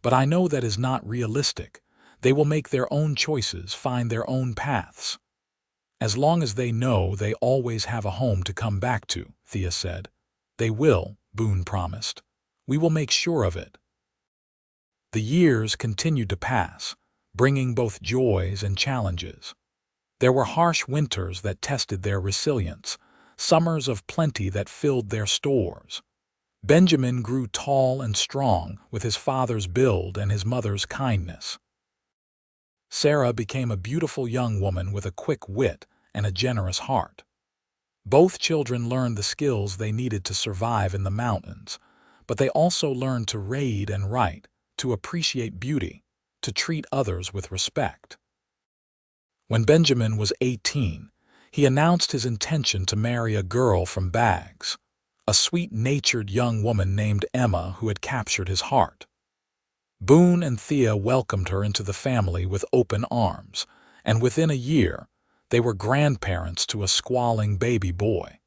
A: But I know that is not realistic. They will make their own choices, find their own paths." "As long as they know they always have a home to come back to," Thea said. "They will," Boone promised. "We will make sure of it." The years continued to pass, bringing both joys and challenges. There were harsh winters that tested their resilience, summers of plenty that filled their stores. Benjamin grew tall and strong with his father's build and his mother's kindness. Sarah became a beautiful young woman with a quick wit and a generous heart. Both children learned the skills they needed to survive in the mountains, but they also learned to read and write, to appreciate beauty, to treat others with respect. When Benjamin was 18, he announced his intention to marry a girl from Bags, a sweet-natured young woman named Emma who had captured his heart. Boone and Thea welcomed her into the family with open arms, and within a year, they were grandparents to a squalling baby boy.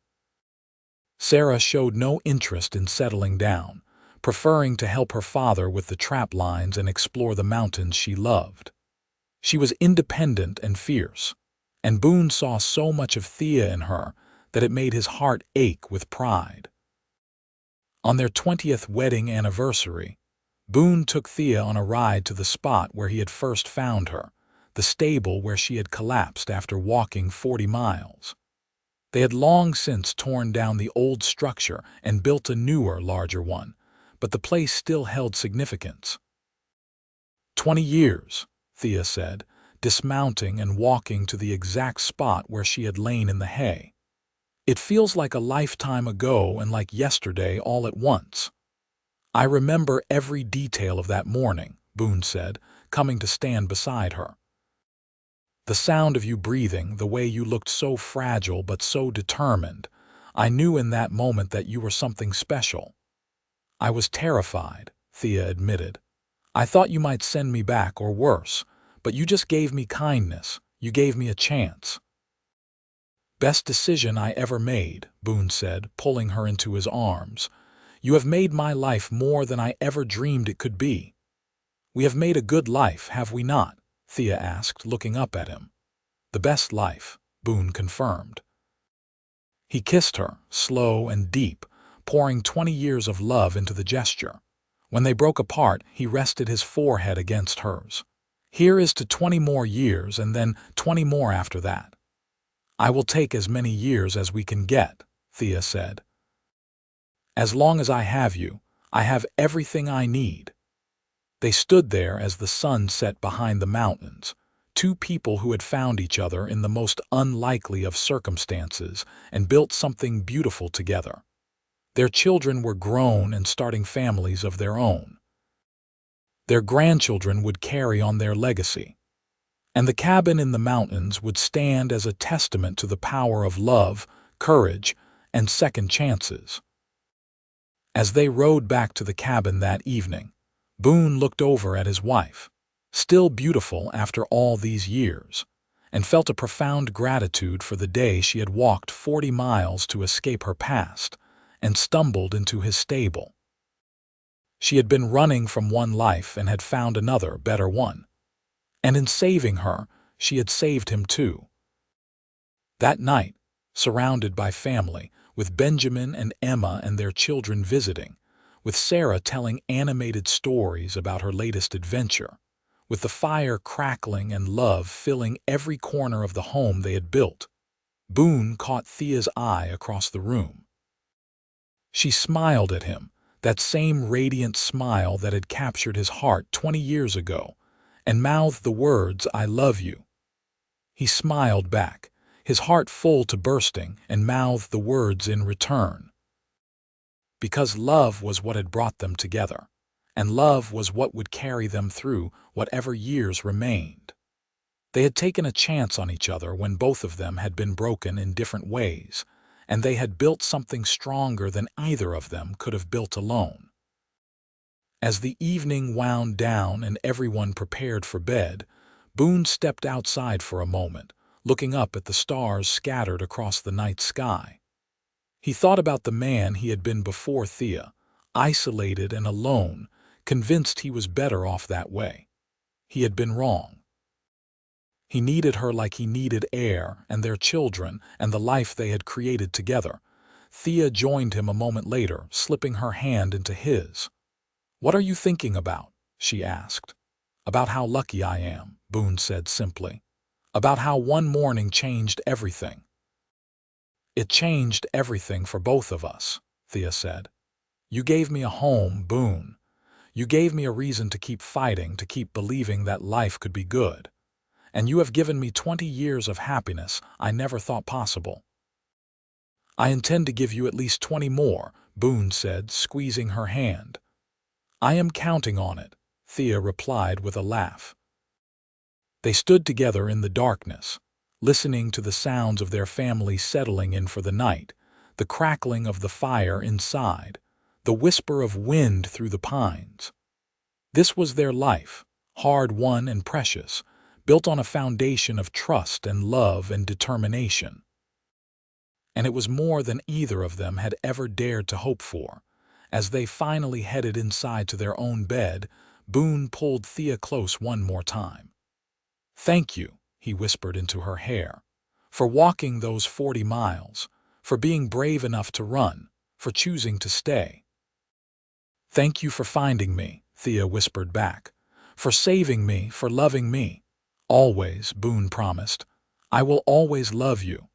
A: Sarah showed no interest in settling down, preferring to help her father with the trap lines and explore the mountains she loved. She was independent and fierce, and Boone saw so much of Thea in her that it made his heart ache with pride. On their 20th wedding anniversary, Boone took Thea on a ride to the spot where he had first found her, the stable where she had collapsed after walking 40 miles. They had long since torn down the old structure and built a newer, larger one, but the place still held significance. 20 years, Thea said, dismounting and walking to the exact spot where she had lain in the hay. It feels like a lifetime ago and like yesterday all at once. I remember every detail of that morning, Boone said, coming to stand beside her. The sound of you breathing, the way you looked so fragile but so determined, I knew in that moment that you were something special. I was terrified, Thea admitted. I thought you might send me back or worse, but you just gave me kindness, you gave me a chance. Best decision I ever made, Boone said, pulling her into his arms. You have made my life more than I ever dreamed it could be. We have made a good life, have we not? Thea asked, looking up at him. The best life, Boone confirmed. He kissed her, slow and deep, pouring 20 years of love into the gesture. When they broke apart, he rested his forehead against hers. Here is to 20 more years and then 20 more after that. I will take as many years as we can get, Thea said. As long as I have you, I have everything I need. They stood there as the sun set behind the mountains, two people who had found each other in the most unlikely of circumstances and built something beautiful together. Their children were grown and starting families of their own. Their grandchildren would carry on their legacy. And the cabin in the mountains would stand as a testament to the power of love, courage, and second chances. As they rode back to the cabin that evening, Boone looked over at his wife, still beautiful after all these years, and felt a profound gratitude for the day she had walked 40 miles to escape her past and stumbled into his stable. She had been running from one life and had found another, better one. And in saving her, she had saved him too. That night, surrounded by family, with Benjamin and Emma and their children visiting, with Sarah telling animated stories about her latest adventure, with the fire crackling and love filling every corner of the home they had built, Boone caught Thea's eye across the room. She smiled at him, that same radiant smile that had captured his heart 20 years ago, and mouthed the words, "I love you." He smiled back, his heart full to bursting, and mouthed the words in return. Because love was what had brought them together, and love was what would carry them through whatever years remained. They had taken a chance on each other when both of them had been broken in different ways, and they had built something stronger than either of them could have built alone. As the evening wound down and everyone prepared for bed, Boone stepped outside for a moment, looking up at the stars scattered across the night sky. He thought about the man he had been before Thea, isolated and alone, convinced he was better off that way. He had been wrong. He needed her like he needed air and their children and the life they had created together. Thea joined him a moment later, slipping her hand into his. "What are you thinking about?" she asked. "About how lucky I am," Boone said simply. "About how one morning changed everything." "It changed everything for both of us," Thea said. "You gave me a home, Boone. You gave me a reason to keep fighting, to keep believing that life could be good. And you have given me 20 years of happiness I never thought possible." I intend to give you at least 20 more, Boone said, squeezing her hand. I am counting on it, Thea replied with a laugh. They stood together in the darkness, listening to the sounds of their family settling in for the night, the crackling of the fire inside, the whisper of wind through the pines. This was their life, hard-won and precious, built on a foundation of trust and love and determination. And it was more than either of them had ever dared to hope for. As they finally headed inside to their own bed, Boone pulled Thea close one more time. "Thank you," he whispered into her hair, "for walking those 40 miles, for being brave enough to run, for choosing to stay." "Thank you for finding me," Thea whispered back, "for saving me, for loving me. Always," Boone promised. "I will always love you."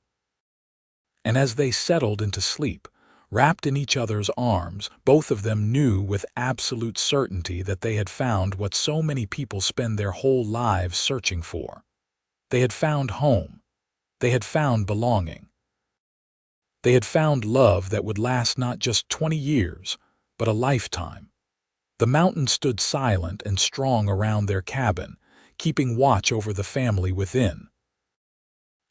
A: And as they settled into sleep, wrapped in each other's arms, both of them knew with absolute certainty that they had found what so many people spend their whole lives searching for. They had found home. They had found belonging. They had found love that would last not just 20 years, but a lifetime. The mountain stood silent and strong around their cabin, keeping watch over the family within.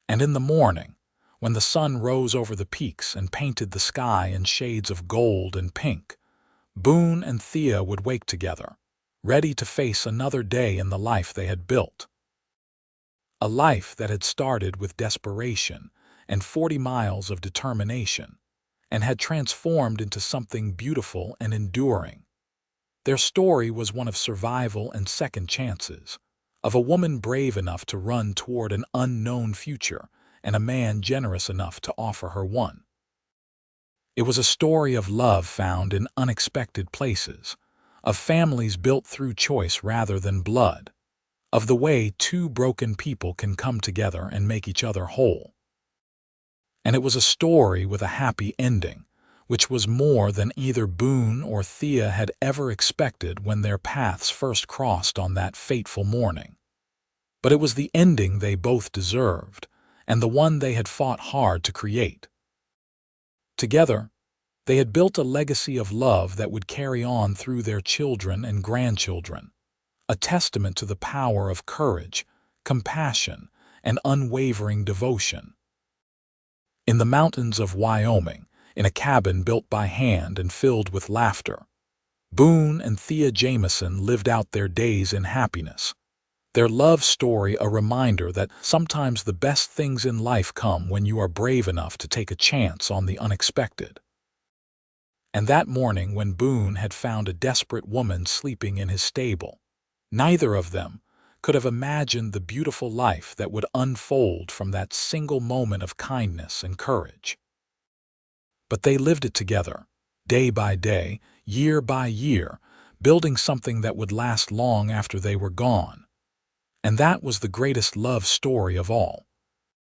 A: And in the morning, when the sun rose over the peaks and painted the sky in shades of gold and pink, Boone and Thea would wake together, ready to face another day in the life they had built. A life that had started with desperation and 40 miles of determination, and had transformed into something beautiful and enduring. Their story was one of survival and second chances, of a woman brave enough to run toward an unknown future, and a man generous enough to offer her one. It was a story of love found in unexpected places, of families built through choice rather than blood, of the way two broken people can come together and make each other whole. And it was a story with a happy ending, which was more than either Boone or Thea had ever expected when their paths first crossed on that fateful morning. But it was the ending they both deserved, and the one they had fought hard to create. Together, they had built a legacy of love that would carry on through their children and grandchildren, a testament to the power of courage, compassion, and unwavering devotion. In the mountains of Wyoming, in a cabin built by hand and filled with laughter, Boone and Thea Jamison lived out their days in happiness, their love story a reminder that sometimes the best things in life come when you are brave enough to take a chance on the unexpected. And that morning when Boone had found a desperate woman sleeping in his stable, neither of them could have imagined the beautiful life that would unfold from that single moment of kindness and courage. But they lived it together, day by day, year by year, building something that would last long after they were gone. And that was the greatest love story of all.